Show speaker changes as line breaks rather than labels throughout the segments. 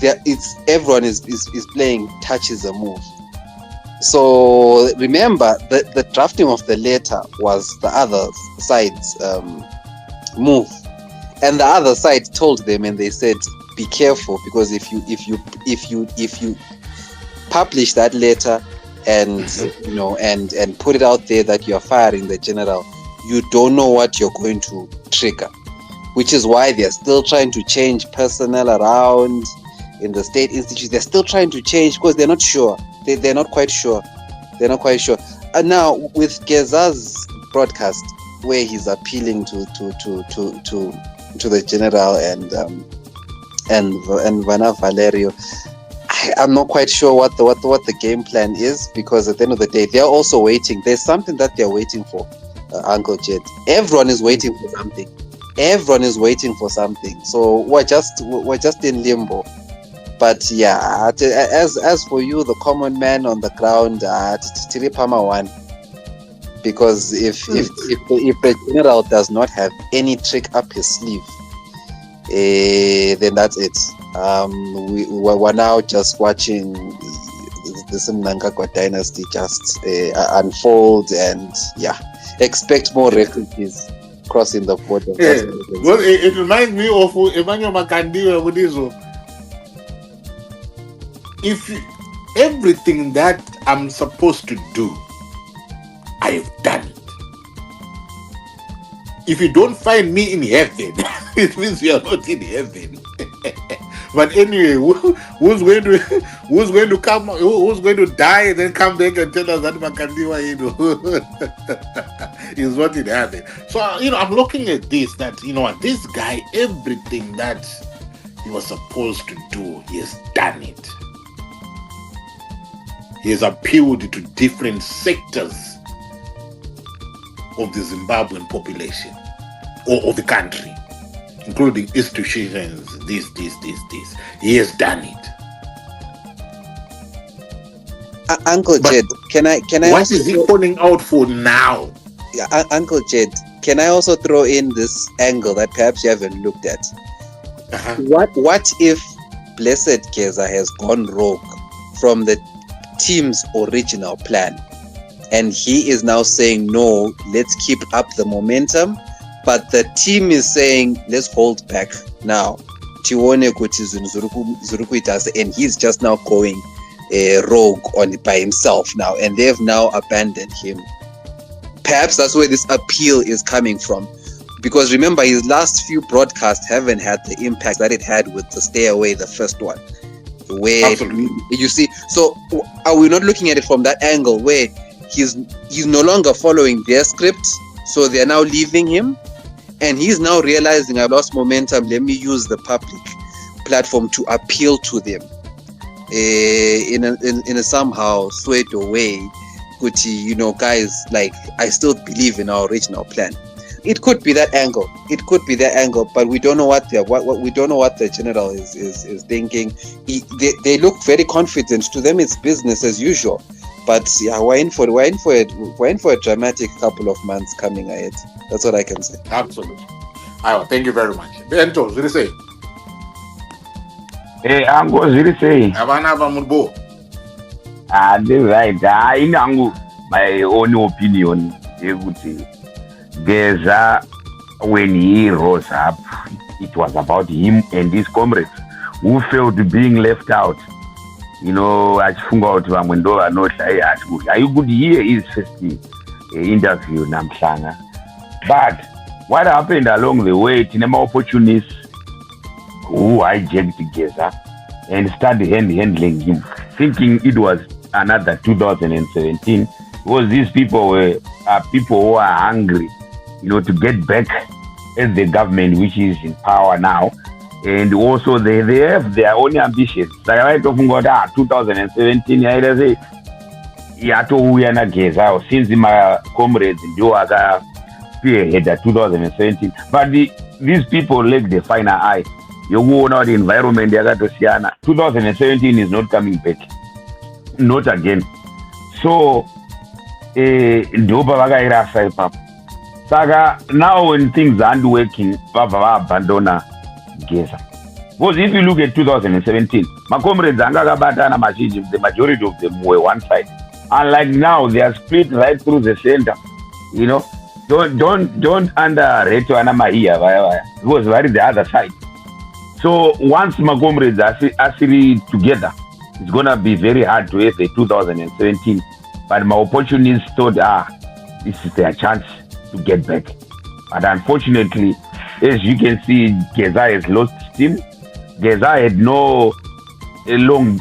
everyone is playing touch is a move. So remember that the drafting of the letter was the other side's move, and the other side told them, and they said, "Be careful, because if you publish that letter and and put it out there that you are firing the general, you don't know what you're going to trigger." Which is why they're still trying to change personnel around in the state institute. They're still trying to change because they're not sure. They're not quite sure. They're not quite sure. And now with Geza's broadcast, where he's appealing to the general and Vana Valerio, I'm not quite sure what the game plan is, because at the end of the day, they're also waiting. There's something that they're waiting for, Uncle Jed. Everyone is waiting for something. Everyone is waiting for something. So we're just in limbo. But yeah, as for you, the common man on the ground, Tiripama one. Because if the general does not have any trick up his sleeve, then that's it. We're now just watching the Mnangagwa dynasty just unfold, and expect more refugees crossing the border.
Yeah. Well, it reminds me of Emmanuel Makandiwe Budizo. If everything that I'm supposed to do, I've done it. If you don't find me in heaven, it means you are not in heaven. But anyway, who's going to come? Who's going to die and then come back and tell us that Makandiwa, is not in heaven? So I'm looking at this. That this guy, everything that he was supposed to do, he has done it. He has appealed to different sectors of the Zimbabwean population or of the country, including institutions, this. He has done it.
Uncle Jed, can I?
What is he calling out for now?
Uncle Jed, can I also throw in this angle that perhaps you haven't looked at?
Uh-huh.
What if Blessed Geza has gone rogue from the team's original plan, and he is now saying, no, let's keep up the momentum, but the team is saying, let's hold back now, and he's just now going rogue by himself now, and they've now abandoned him. Perhaps that's where this appeal is coming from, because remember, his last few broadcasts haven't had the impact that it had with the Stay Away, the first one, where
Absolutely.
You see. So are we not looking at it from that angle where he's no longer following their script, so they're now leaving him, and he's now realizing, I lost momentum, let me use the public platform to appeal to them in a somehow pseudo way, guys, like, I still believe in our original plan. It could be that angle. But we don't know what the general is thinking. They look very confident. To them, it's business as usual. But yeah, we're in for a dramatic couple of months coming ahead. That's what I can say.
Absolutely. Thank you very much. Bento, what do you say?
I'm going to say. This right. In my own opinion, Geza, when he rose up, it was about him and his comrades who felt being left out. Achifunga kuti vamwe ndo vanoshaya ati kuti I could hear his first interview namhlanga. But what happened along the way, tine opportunists who hijacked Geza and started handling him, thinking it was another 2017, because these people were people who are hungry, to get back at the government which is in power now. And also they have their own ambitions. Like I talking about 2017, yatouya naGeza since my comrades ndio spearhead 2017. But these people lack the finer eye. Yokuona the environment yakatosiyana. 2017 is not coming back, not again. So ndoba vakairasa ipapo. Saka now when things aren't working, vabva vaabandona Geza. Because if you look at 2017, my comrades Angagabatana Machine, the majority of them were one side. Unlike now, they are split right through the center. You know, don't underrate Anamahia because where is the other side? So once my comrades are actually together, it's gonna be very hard to have a 2017. But my opportunists thought, this is their chance to get back. But unfortunately, as you can see, Geza has lost steam. Geza had no long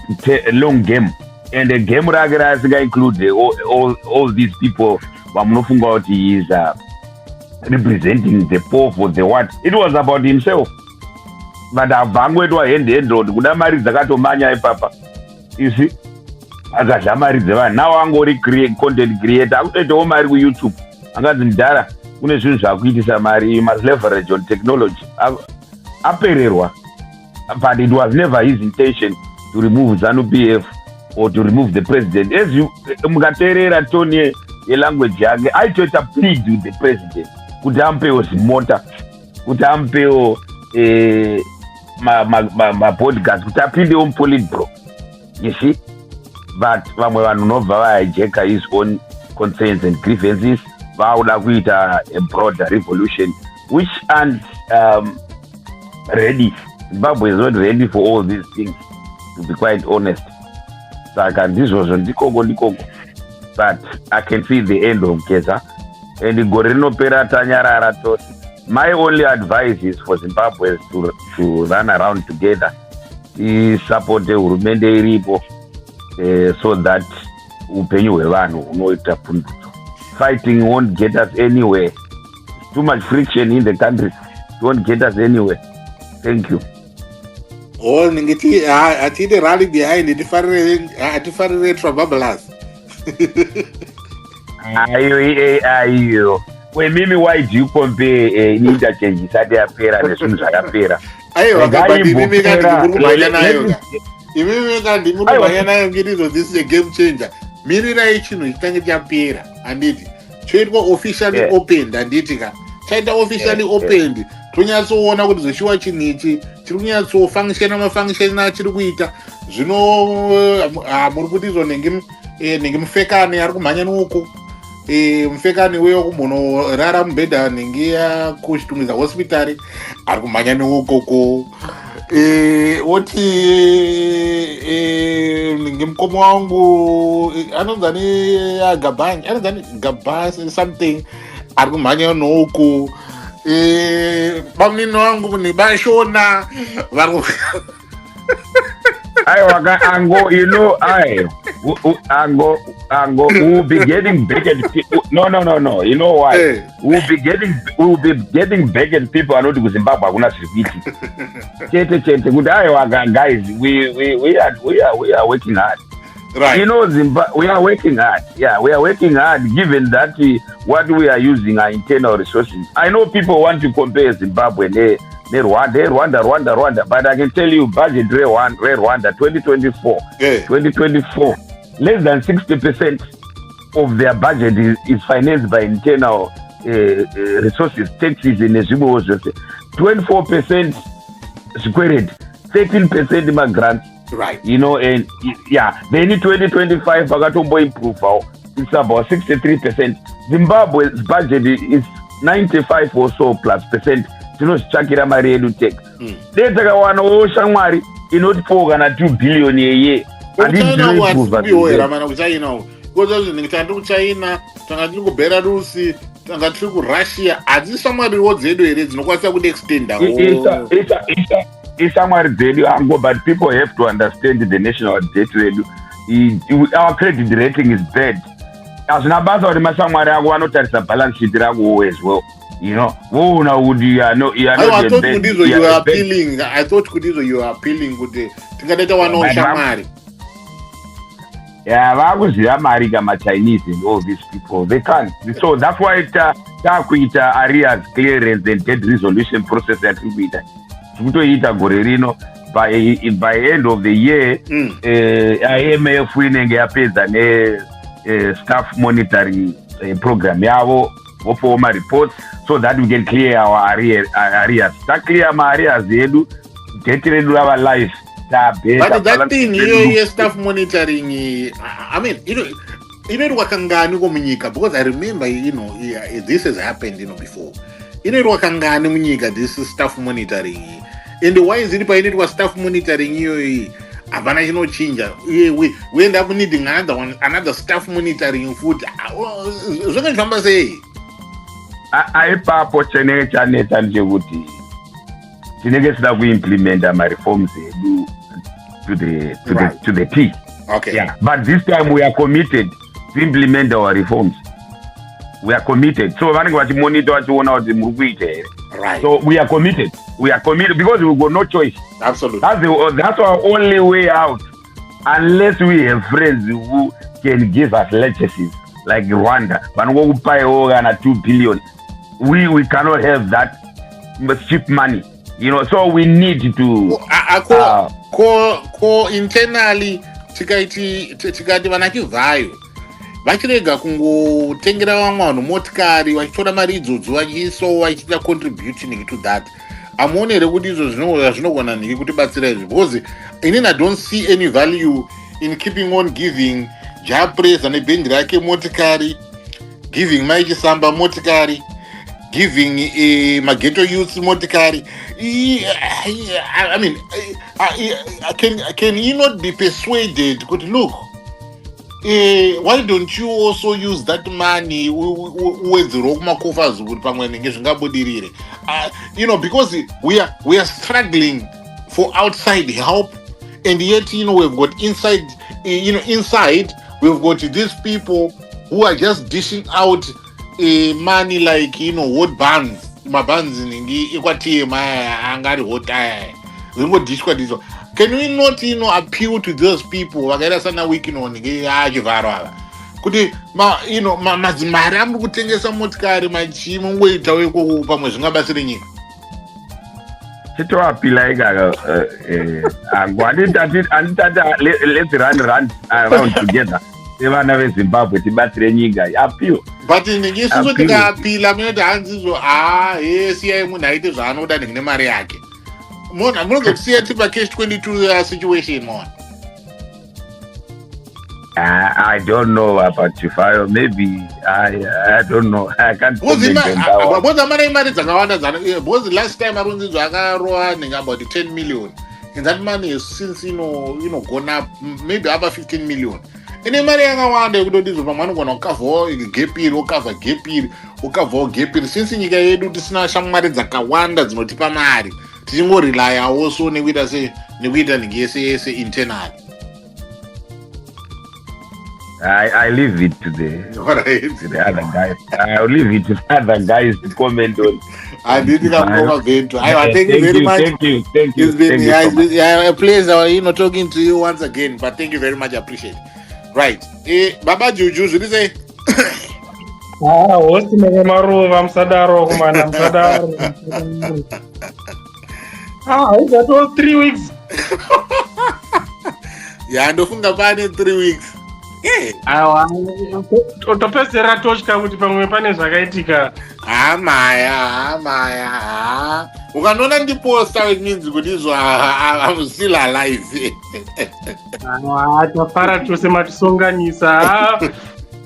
game. And the game Ragara includes all these people. But he is representing the poor for the what. It was about himself. But Bangwe to end road. Gudamari Zagato Manya Papa. You see? Now I'm going to create content creator. I'm going to YouTube. I'm going to Dara. You must leverage on technology. But it was never his intention to remove ZANU-PF or to remove the president. As you Mugaterera Tony language, I tried to plead with the president. Could Ampeo Simota, could Ampeo my podcast, could I plead on Politbro? You see? But Vamuanova Jeka his own concerns and grievances. Vauda with a broader revolution, which aren't ready. Zimbabwe is not ready for all these things, to be quite honest. So this was on the Congo. But I can see the end of Geza. And the Goreno Pera Tanyara Ratos. My only advice is for Zimbabwe to run around together. He support the Urumende Ripo so that Upenyu Evano no itapundu. Fighting won't get us anywhere. Too much friction in the country. It won't get us anywhere. Thank you.
Oh, Ningiti, I think the rally behind it, different from Bablas.
Ayo. When Mimi, why do you compare interchange? Sadia Pera and Sunsa Pera?
This is a game changer. Miraichino is Tanga Pera and it. Trade war officially opened and it. China officially opened. Tunyaso ona kuti zvishuwa chinichi chiri kunyatso function chiri kuita zvino muri kuti izvo nenge mufekani ari kumhanya nuko mufekani weyo kumbonorara mubhedha nenge yakuchitumidza hospitari ari kumhanya neukoko oti nenge mukoma wangu anonzani agabani anonzani gabas something ari kumhanya nouko bamnino wangu ni bashona varu
Ango, you know, Ango, we'll be getting back at people. No. You know why? Hey. We'll be getting back at people. I know to Zimbabwe. We're not repeating. Guys, we are working hard. Right. You know, Zimbabwe, we are working hard. Yeah, we are working hard. Given that what we are using are internal resources. I know people want to compare Zimbabwe. Rwanda. But I can tell you, budget Rwanda 2024, 2024, less than 60% of their budget is financed by internal resources, taxes in Zimbabwe. 24% squared, 13% immigrants.
Right.
You know, and they need 2025 Bagatombo improve. It's about 63%. Zimbabwe's budget is 95 or so plus percent. You know, Chakira Marie to take. They take a one Shamari in order for 2 billion a year. And it's
China, China, Belarus, Russia, as this somebody was there, it's no question would extend. It's somewhere there,
but people have to understand the national debt value. Our credit rating is bad. As Nabasa or Masamara, I want to touch balance sheet as well. You know, would you are no, you are not.
I thought you are appealing. I thought you are appealing with the Tingadeta one on Shamari.
Yeah, I was America, my Chinese, and all these people. They can't. So that's why it's areas clearance and debt resolution process that will be done. By end of the year, IMF winning a staff monitoring program. Go for my reports so that we can clear our areas. That clear my areas, they do date redu rava life
but that thing here staff monitoring I mean inoitwa kangani munyika, because I remember this has happened before. Inoitwa kangani munyika this staff monitoring, and why is it painoitwa staff monitoring iyoyi hapana chinochinja? We end up needing another staff monitoring futi. Zvakafamba sei?
Aipapo chenenge chanetsa ndechekuti tinenge tisida kuimplementa mareforms edu to the T.
Okay.
Yeah. But this time we are committed to implement our reforms. We are committed. So vanenge vachimonitor vachiona kuti muri kuita here.
Right.
So we are committed. We are committed because we've got no choice.
Absolutely.
That's our only way out. Unless we have friends who can give us legacies like Rwanda. But we will pay over 2 billion. We cannot have that cheap money. So we need to
internally tikati vanachivhayo vachirega kungotengera vamwe vanhu motikari vachitora mari idzodzo vachiisawo vachiita contributing to that. Amuonere kuti izvo zvinogona nhiki kutibatsira izvi, because inini I don't see any value in keeping on giving Japresa nebhendi rake motikari, giving Maichisamba motikari, giving Mageto Youth motikari. I mean, can he not be persuaded? Could look, why don't you also use that money with the Roma covers with because we are struggling for outside help, and yet we've got inside we've got these people who are just dishing out money like what bands. Mabanzi angari hotaya zingodishwa dizo. Can we not appeal to those people vakaita sana wiki achivharo ava kuti madzimari amuri kutengesa motikari machimongoitawo ikoko pamwe zvingabatsire nyika?
chitoapila ikaka anditati let's run around together sevana vezimbabwe tibatsire nyika appeal.
But isusu tikaapila munoti hanzizo siyai munhu aite zvaanoda nengine mari yake. Munozosiya tipa cash 22 situation one.
I don't know about Chifayo. Maybe I don't know. I can't comment on that one.
Because amana imari dzakawanda because last time arunzizo akaroa nenge about 10 million, and that money is since gone up maybe over 15 million. Ine mari yakawanda yekutodizo pamwe anogona kukavhawo gap iri okavha gap iri okavhawo gap iri. Since nyika yedu tisina shamwari dzakawanda dzinotipa mari, tichingorelayawo so nekuita nenge yese internal.
I leave it to the other guys. I'll leave it to other guys to comment on.
I didn't come over Vento. Thank you very much.
Thank you.
It's been a pleasure, talking to you once again. But thank you very much. I appreciate it. Right. Baba Juju, what do you say?
Host Maruva Msadaro, Kumana Msadaro. That was 3 weeks.
Yeah, and ofunga bani 3 weeks.
Topesera toshka kuti pamwe pane zvakaitika.
Amaya. Ukanona ndiposta it means kuti I'm still alive.
Tapara tose matisonganisa.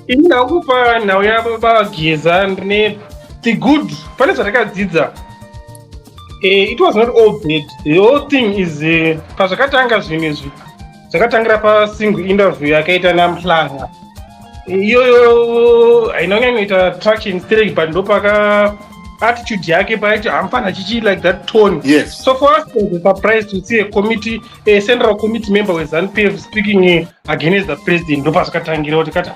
Indakupa nhau yababa Geza ndine the good. Pane zvatakadzidza. It was not all bad. The whole thing is pazvakatanga zvinhu izvi. Zvakatangira pasingle interview yakaita naMhlanga. Iyoyo ainonyanyoita traction straight, but ndopaka attitude yake paiti hamfana chichi like that tone.
Yes.
So for us, we were surprised to see a central committee member with ZANU-PF speaking against the president. Ndopa zvakatangira kuti kati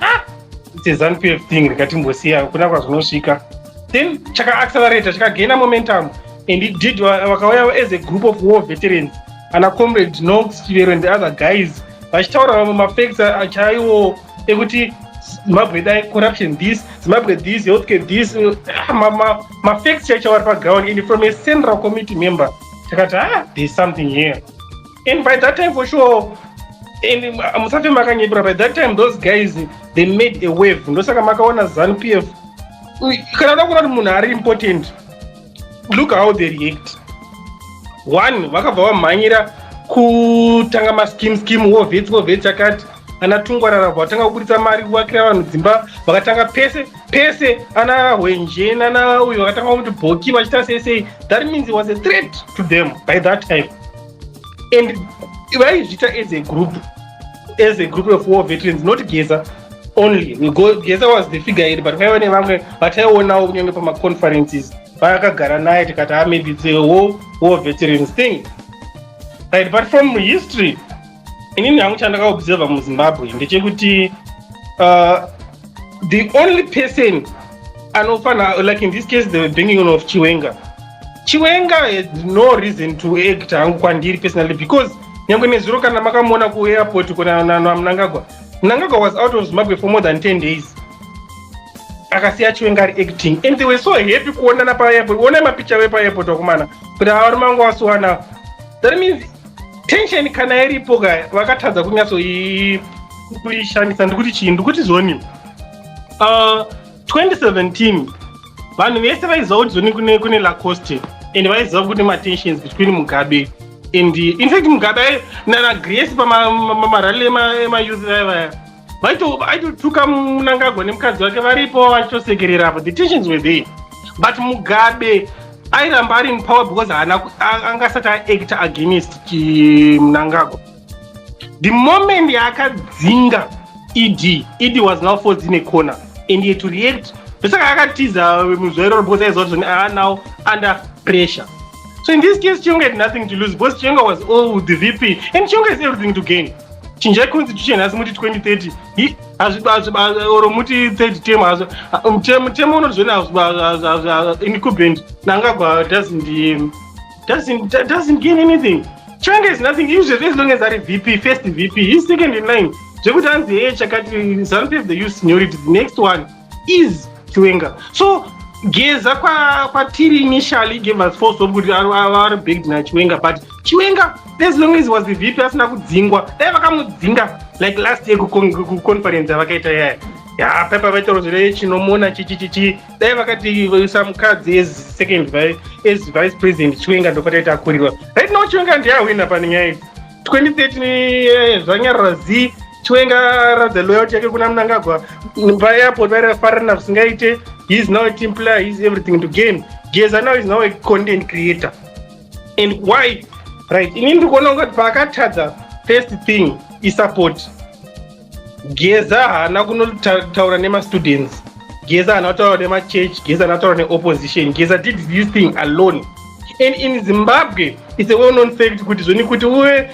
it's a ZANU-PF thing rikatimbosiya kuna kwazvinosvika. Then chaka accelerate chakagaina momentum, and it did wakauya as a group of war veterans. And a comrade Nox Chivero and the other guys vachitaura mafacts achaiwo ekuti Zimbabwe dai corruption this, Zimbabwe this, healthcare this, mafacts chachavari paground, and from a central committee member takati there's something here. And by that time for sure, and musafe makanyepera, by that time those guys they made a wave. Ndosaka makaona ZANU-PF kana ndakuona kuti munhu ari important, look how they react. one vakabva vamhanyira kutanga mascheme wovhets akati ana tungwarara vatanga kubudisa mari kuvakira vanhu dzimba, vakatanga pese ana hwenje nana uyu vakatanga kuti bhoki vachiita sei. That means it was a threat to them by that time, and vaizviita as a group of war veterans, not Geza only. Geza was the figurehead, but vaiva nevamwe vataionawo kunyange pamaconferences vakagara naye tikati maybe it's a war veterans thing, right? But from history, inini hangu chandakaobserva muZimbabwe ndechekuti the only person anofana, like in this case the bringing on of Chiwenga had no reason to act hangu kwandiri personally, because nyangwe nezuro kana makamuona kuairport kuna Mnangagwa was out of Zimbabwe for more than 10 days. Akasiya Chiwenga ari acting, and they were so happy kuonana paairport. Ona mapicha wepairport wakumana kuti avari mangu wasuwana. That means tension kana iripo ga vakatadza kunyatsoishandisa. Ndikuti chii, ndikuti zoni 2017 vanhu vese vaiziva kuti zoni kune Lacoste, and vaiziva kuti matensions between Mugabe and in fact Mugabe nana Grace pamarally emayouth vaya vaitotuka Mnangagwa nemukadzi wake varipo vachitosekerera apo. The tensions were there, but Mugabe airamba ari in power because angasati act against Mnangagwa. The moment yaakadzinga ED was now forced in a corner and he had to react. Besaka akatiza muzvairo because aiziva kuti are now under pressure. So in this case, Chiwenga had nothing to lose because Chiwenga was all with the VP, and Chiwenga has everything to gain. Chinjai constitution has muti 2030 or muti 30 term term unozona incumbent Mnangagwa doesn't gain anything. Chiwenga is nothing. Usually as long as are VP, first VP, he's second in line. Jekuti anzi chakati ZANU-PF the youth seniority, the next one is Chiwenga. So Geza kwatiri initially gave us false hope kuti ari big na Chiwenga, but Chiwenga as long as was the VP asina kudzingwa, dai vakamudzinga like last year kuconference vakaita ya pepa vaitaura zvire chinomona chichichichi, dai vakati samukadzi as vice president Chiwenga ndopataita akurirwa. Right now Chiwenga ndiye awina panyaya iyi. 2013 zvanyarara Chiwenga radza loyalty yake kuna Mnangagwa paairport vaifarana zvisingaite. He is now a team player, he has everything to gain. Geza now is now a content creator. And why? Right, inini ndikuona kuti paakatadza first thing is support. Geza haana kunotaura nema-students, Geza haana kutaura nema-church, Geza haana kutaura ne-opposition. Geza did this thing alone. And in Zimbabwe, it's a well-known fact kuti zvoni kuti uve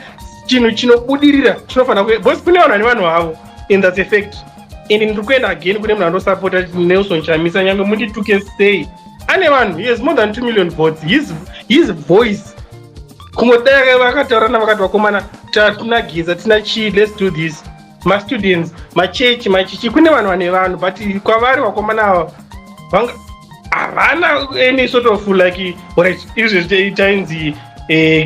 chinhu chinobudirira chinofana because kune vanhu vane vanhu havo, and that's a fact. And ndiri kuenda again kune munhu anosapota Nelson Chamisa nyangwe mundituke sei. Ane vanhu, he has more than 2 million votes. His voice kumodai vakataurana vakati vakomana tina Geza tina chii, let's do this. Ma-students, ma-church, machichi, kune vanhu vane vanhu, but kwavari vakomana ava havana any sort of like, alright, izvezvi tainzi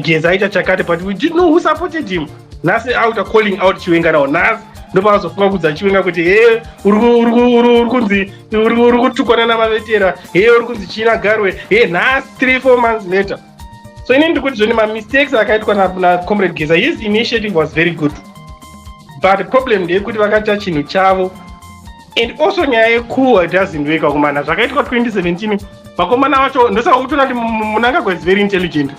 Geza aita chakati, but we didn't know who supported him. Nhasi out calling out Chiwenga now. Nhasi ndopazofunga kudza Chiwenga kuti uri kutukwana namavetera, uri kunzi china garwe, nhasi 3-4 months later. So inini ndikuti zvoni ma-mistakes akaitwa na-comrade Geza, his initiative was very good, but the problem ndeyekuti vakaita chinhu chavo, and also nyaya yekuwa doesn't work kumana zvakaitwa 2017. Vakomana vacho ndosaka kutona kuti Mnangagwa is very intelligent.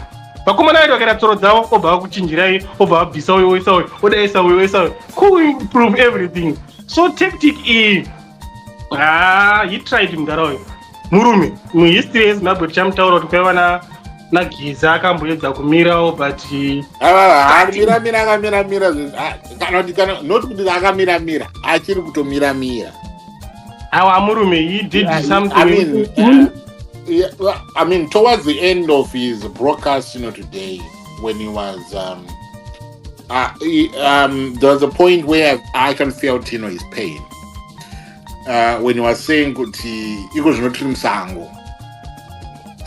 Vakomana vaiti vakaita tsoro dzavo obva vakuchinjirai, obva vabvisa uyo oisa uyo, odaisa uyo oisa uyo, ku-improve everything. So tactic iyi he tried mudara uyo murume muhistory yeZimbabwe tichamutaura kuti kwaiva naGeza akamboedza kumirawo, but
akamira not kuti akamiramira, achiri kutomiramira.
Awa murume, he did something.
I mean, towards the end of his broadcast, today, when he was, there was a point where I actually felt, his pain. When he was saying, he was not in Sango.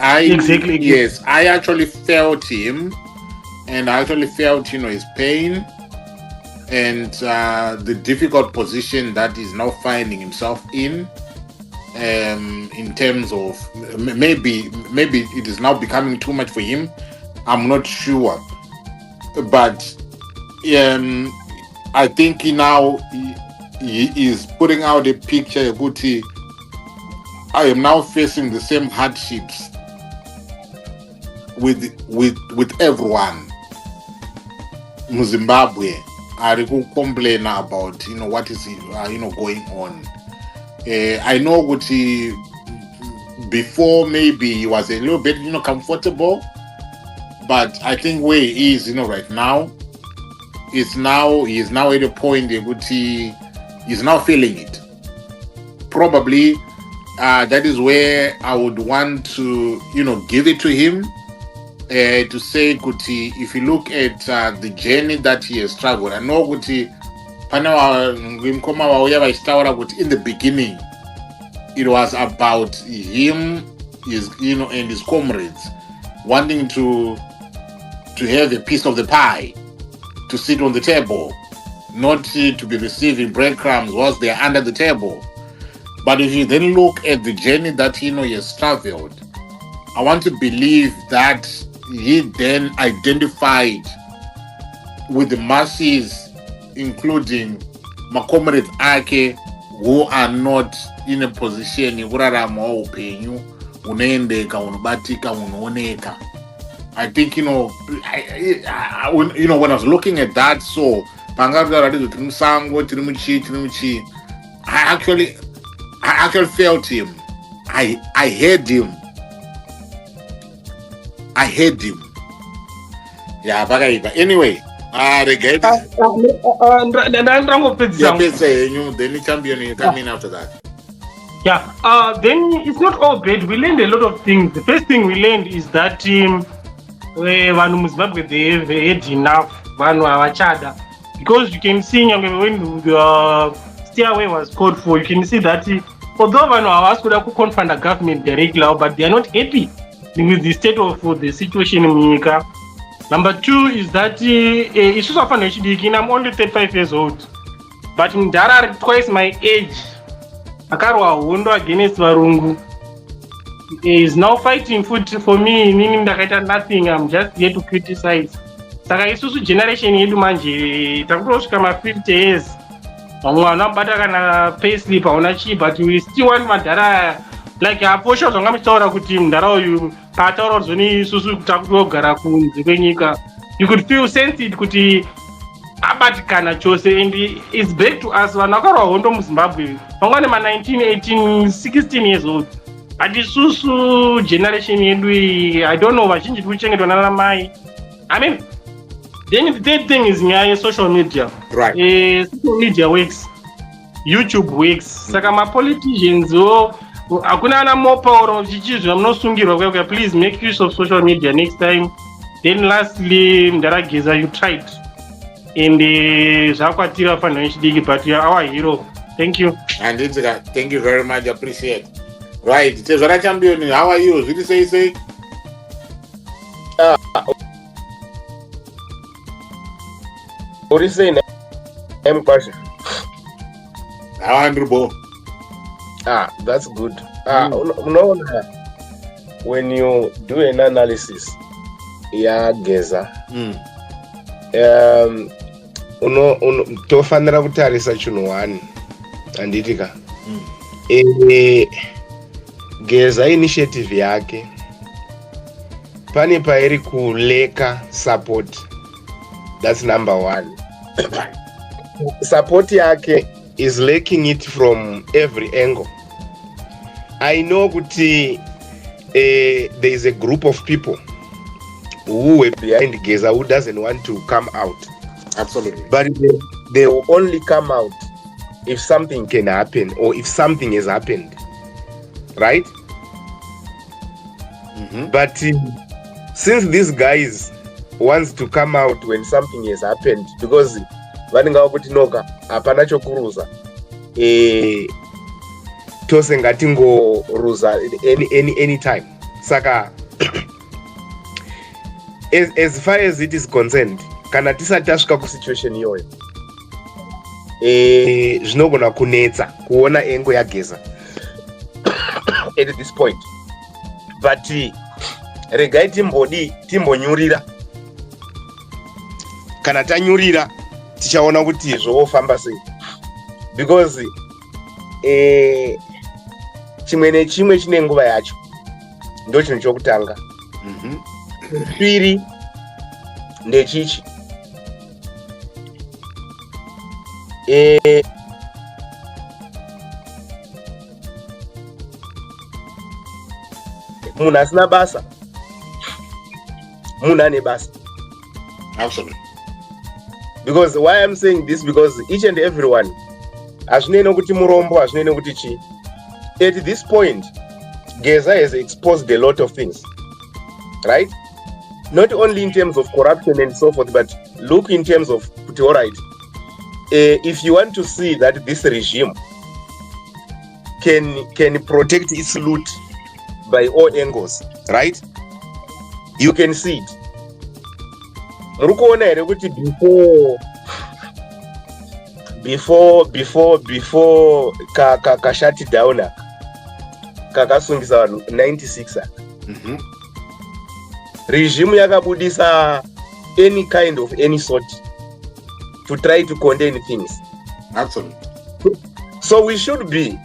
Exactly.
Yes, I actually felt him, and I actually felt, his pain, and the difficult position that he's now finding himself in terms of maybe it is now becoming too much for him. I'm not sure, but I think now he is putting out a picture. Guti, I am now facing the same hardships with everyone. Zimbabwe are complain about what is going on. I know Guti before maybe he was a little bit comfortable, but I think where he is right now he is now at a point that he is now feeling it. Probably that is where I would want to give it to him, to say Kuti, if you look at the journey that he has traveled, I know Kuti in the beginning it was about him, his and his comrades wanting to have a piece of the pie, to sit on the table, not to be receiving breadcrumbs whilst they are under the table. But if you then look at the journey that he has traveled, I want to believe that he then identified with the masses, including my comrades Ake, who are not in a position I think when I was looking at that, so I actually felt him. I heard him. Yeah, but anyway, the champion coming after that.
Yeah, then it's not all bad. We learned a lot of things. The first thing we learned is that vanhu Zimbabwe they had enough vanhu avachada, because you can see when the stairway was called for, you can see that although vanhu havasi kuda kuconfront the government directly, but they are not happy with the state of the situation in munyika. Number two is that isusu afana echidiki, I'm only 35 years old, but Ndara twice my age akarwa hondo against varungu. He is now fighting for me, meaning ndakaita nothing. I'm just here to criticize. Saka isusu generation yedu manje takurosvika ma 50 years, vamwe vanobata kana payslip hauna chi, but we still want madhara like aposha zvanga muchitaura kuti mudhara uyu paataura zoni isusu takutogara kunze kwenyika, you could feel sense it kuti abatikana chose, and it's back to us. Vanhu vakarwa hondo muZimbabwe vangwane ma 19, 18, 16 years old. But isusu generation yedu, I don't know, vazhinji tikuchengetwa nana mai. I mean, then the third thing is social media.
Right.
Social media works, YouTube works. Saka ma politicians hakuna ana more power chichizvo munosungirwa kwekwe. Please make use of social media next time. Then lastly, Mdara Geza, you tried, and zvakwatira fanhu vechidiki, but you are our hero. Thank you.
And thank you very much. Appreciate. Right. Tezvara champion, how are you? Zviri sei?
What is saying? I'm question.
Honorable.
That's good. When you do an analysis, Geza, tofanira kutarisa chinhu one handitika. Geza initiative yake pane pairi kuleka support. That's number one. Support yake is lacking it from every angle. I know kuti there is a group of people who were behind Geza who doesn't want to come out.
Absolutely.
But they will only come out if something can happen or if something has happened. Right? But since these guys wants to come out when something has happened, because vanenge kuti noka hapana chokuruza, tose ngatingoruza any time. Saka as far as it is concerned, kana tisati tasvika kusituation iyoyo, zvinogona kunetsa kuona engo yaGeza at this point. But regai timbonyurira. Kana tanyurira tichaona kuti zvofamba sei, because chimwe nechimwe chine nguva yacho. Ndo chinhu chokutanga. Chipiri ndechichi, munhu asina basa, munhu ane basa.
Absolutely.
Because why I'm saying this, because each and everyone, hazvinei kuti murombo, hazvinei kuti chi. At this point, Geza has exposed a lot of things, right? Not only in terms of corruption and so forth, but look in terms of, all right, if you want to see that this regime can protect its loot by all angles, right? You can see it. Murukuona here kuti before ka shut down kakasungisa vanhu 96 regime yakabudisa any kind of any sort to try to contain things.
Absolutely.
So we should be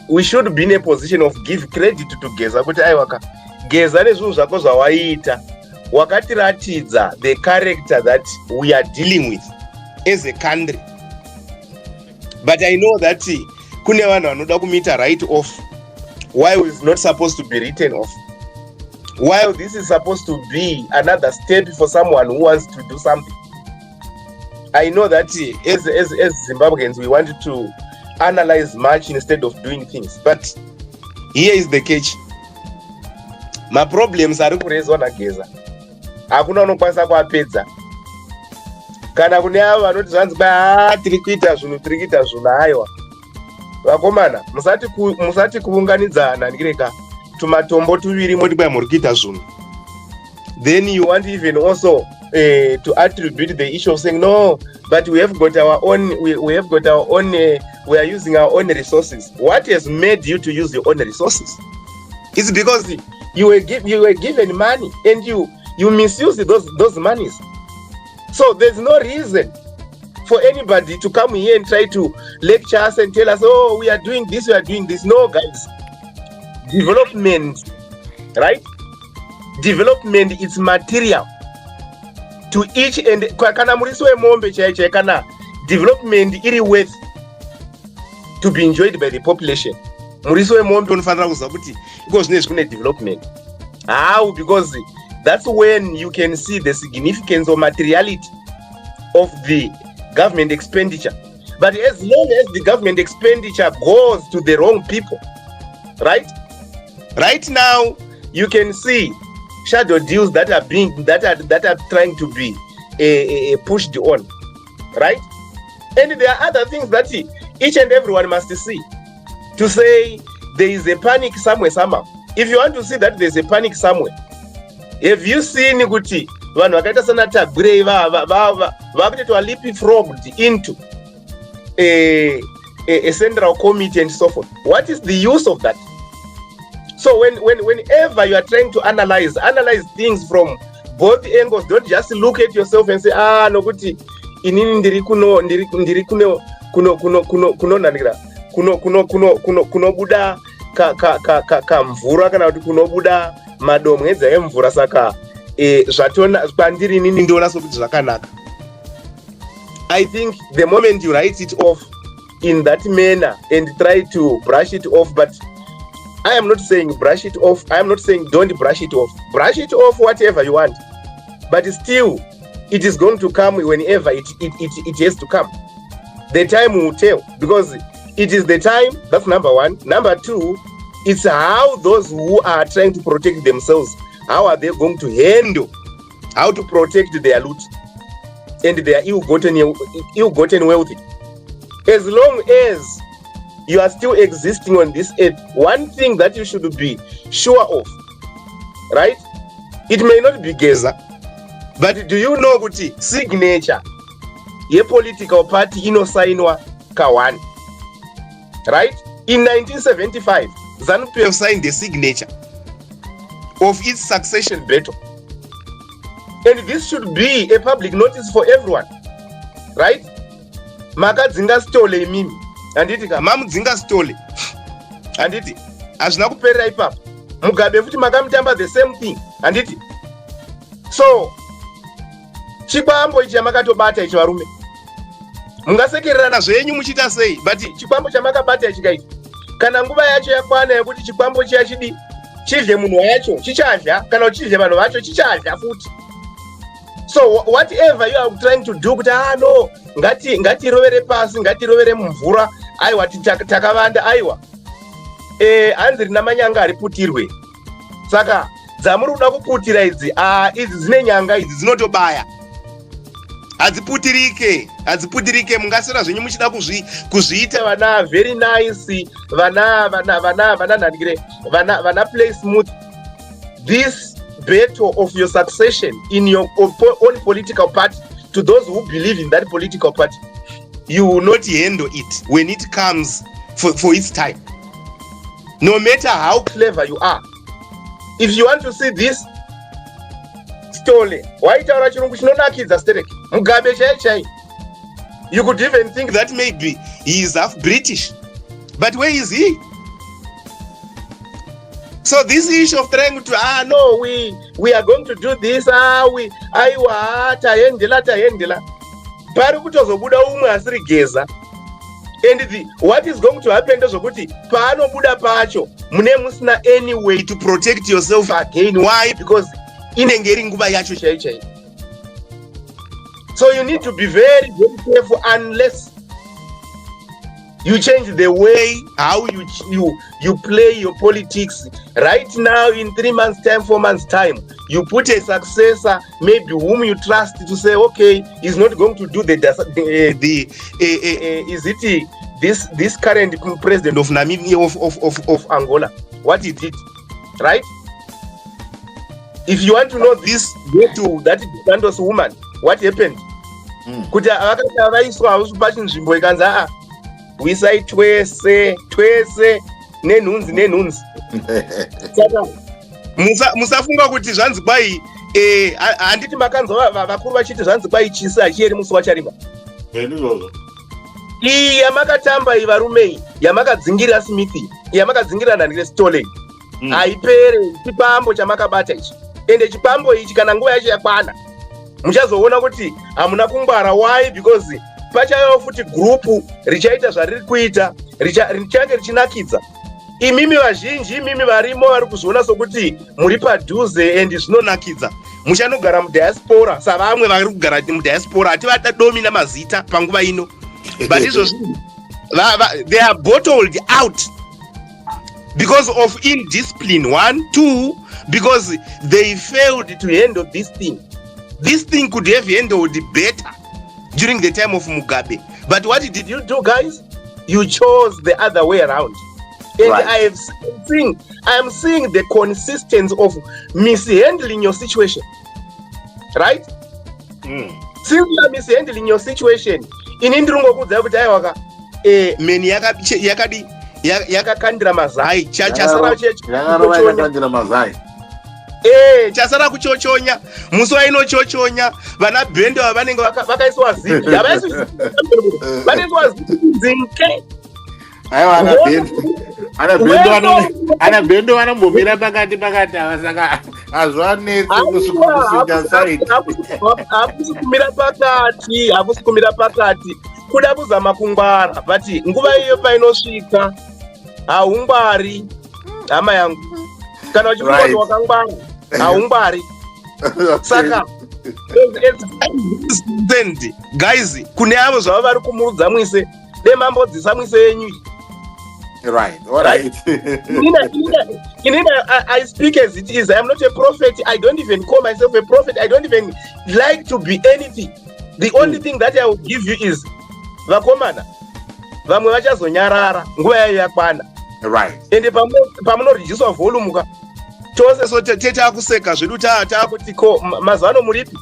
in a position of give credit to Geza kuti aiwaka Geza nezvinhu zvako zvawaita wakatiratidza the character that we are dealing with as a country. But I know that kune vanhu vanoda kumita write off while it's not supposed to be written off, while this is supposed to be another step for someone who wants to do something. I know that as Zimbabweans we want to analyze much instead of doing things, but here is the catch. My problems are kurezwa naGeza, hakuna unokwanisa kuapedza. Kana kune avo vanoti zvanzi tiri kuita zvinhu aiwa, vakomana musati kuunganidzana ndireka tumatombo tuviri moti kwai muri kuita zvinhu, then you want even also to attribute the issue of saying no, but we have got our own, we have got our own, we are using our own resources. What has made you to use your own resources? It's because you were given money and you misuse those monies. So there's no reason for anybody to come here and try to lecture us and tell us, oh, we are doing this, we are doing this. No, guys. Development, right? Development is material to each and kana muriswe mombe chaiche kana development iri worth to be enjoyed by the population. Muriswe mombe unofanira kuziva kuti iko zvine zvine development. How? Because that's when you can see the significance or materiality of the government expenditure. But as long as the government expenditure goes to the wrong people, right? Right now, you can see shadow deals that are trying to be pushed on, right? And there are other things that each and everyone must see. To say there is a panic somewhere, somehow. If you want to see that there's a panic somewhere, have you seen kuti vanhu vakaita sana Tagbrei vakutotwa leapfrogged into a central committee and so forth? What is the use of that? So whenever you are trying to analyze things from both angles, don't just look at yourself and say nokuti inini ndiri kunobuda kamvura kana kuti kunobuda madomwedza emvura, saka zvatona pandiri inini ndoona sokuti zvakanaka. I think the moment you write it off in that manner and try to brush it off, but I am not saying brush it off. I am not saying don't brush it off. Brush it off whatever you want. But still, it is going to come whenever it has to come. The time will tell, because it is the time. That's number one. Number two, it's how those who are trying to protect themselves, how are they going to handle, how to protect their loot and their ill-gotten wealth. As long as you are still existing on this earth, one thing that you should be sure of, right? It may not be Geza, but do you know kuti signature ye political party inosainwa ka1, right? In 1975, ZANU-PF signed the signature of its succession battle. And this should be a public notice for everyone, right? Makadzinga stole imimi handiti mamudzinga stole handiti hazvina kuperera ipapo. Mugabe futi makamutamba the same thing handiti. So chikwambo ichi chamakatobata ichi varume mungasekererana zvenyu muchiita sei, but chikwambo chamakabata ichi kaiti kana nguva yacho yakwana yekuti chikwambo chiya chidi chidye munhu wacho chichadya, kana kuti chidye vanhu vacho chichadya futi. So whatever you are trying to do kuti no ngatirovere pasi ngatirovere mumvura aiwa takavanda aiwa hanzi rina manyanga ariputirwe. Saka dzamuri kuda kuputira idzi dzine nyanga idzi dzinotobaya, hadziputirike mungasera zvenyu muchida kuzviita vana very nice vana nhandikire vana play smooth. This battle of your succession in your own political party, to those who believe in that political party, you will not handle it when it comes for its time. No matter how clever you are, if you want to see this story, waitaura chirungu chinonakidza stereki Mugabe chai, you could even think that maybe he is half British, but where is he? So this issue of trying to no, we are going to do this, aiwa taendela pari kutozobuda umwe asiri Geza. And what is going to happen ndezvokuti paanobuda pacho mune musina any way to protect yourself again. Why? Because inenge iri nguva yacho chai. So you need to be very, very careful unless you change the way how you play your politics. Right now, in 3 months' time, 4 months' time, you put a successor, maybe whom you trust, to say, okay, he's not going to do this current president of Namibia of Angola, what he did, right? If you want to know this, go to that Santos woman, what happened? Kuti vakavaiswa pachinzvimbo ikanzi wisai twese nenhunzi. Saka musafunga kuti zvanzi kwai handiti makanzwa vakuru vachiti zvanzi kwai chisi hachieri musi wacharima. Iyi yamakatamba iyi varume iyi yamakadzingirira Smithi yamakadzingirira nhandire Stole haipere chipambo chamakabata ichi. Ende chipambo ichi kana nguva yacho yakwana muchazoona kuti hamuna kungwara. Why? Because pachayo futi gurupu richaita zvariri kuita richange richinakidza. Imimi vazhinji, imimi varimo vari kuzoona sokuti muri padhuze and zvinonakidza. Muchanogara mudiaspora savamwe vari kugara mudiaspora hativadadomi namazita panguva ino. But they are bottled out because of indiscipline. 1, 2, because they failed to handle this thing. This thing could have handled better during the time of Mugabe. But what did you do, guys? You chose the other way around. And right. I am seeing the consistency of mishandling your situation. Right? Since you are mishandling your situation, inindrungo kudza kuti aiwaka meni yakakandira mazai chasara kuchochonya musi wainochochonya vana bhende vanenge vakaiswa zipi vanoiswa zinke.
ana bhendo vanombomira pakati saka hazvanetsi kusvika saiti. Hakusi kumira pakati kuda kuzama kungwara, but nguva iyo painosvika haungwari hama yangu. Kana uchifunga kuti wakangwara haungwari. Saka guys, kune avo zvava vari kumurudza mwise demambodzisa mwise yenyu. Right, all right.
I speak as it is. I am not a prophet. I don't even call myself a prophet. I don't even like to be anything. The only thing that I will give you is vakomana vamwe vachazonyarara nguva yayo yakwana.
Right.
Ende pamunorijiswa volume ka chose so tetakuseka zvedu taakuti ko mazano muripi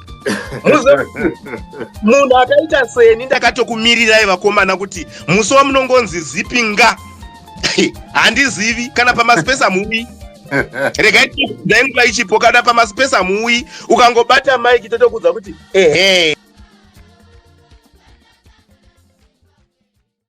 munhu akaita seni ndakatokumirirai vakomana kuti musi wamunongonzi zipinga handizivi kana pamaspesa muvi regai dzaingula ichipo kada pamasipesa mui ukangobata maiki totokudza kuti ehe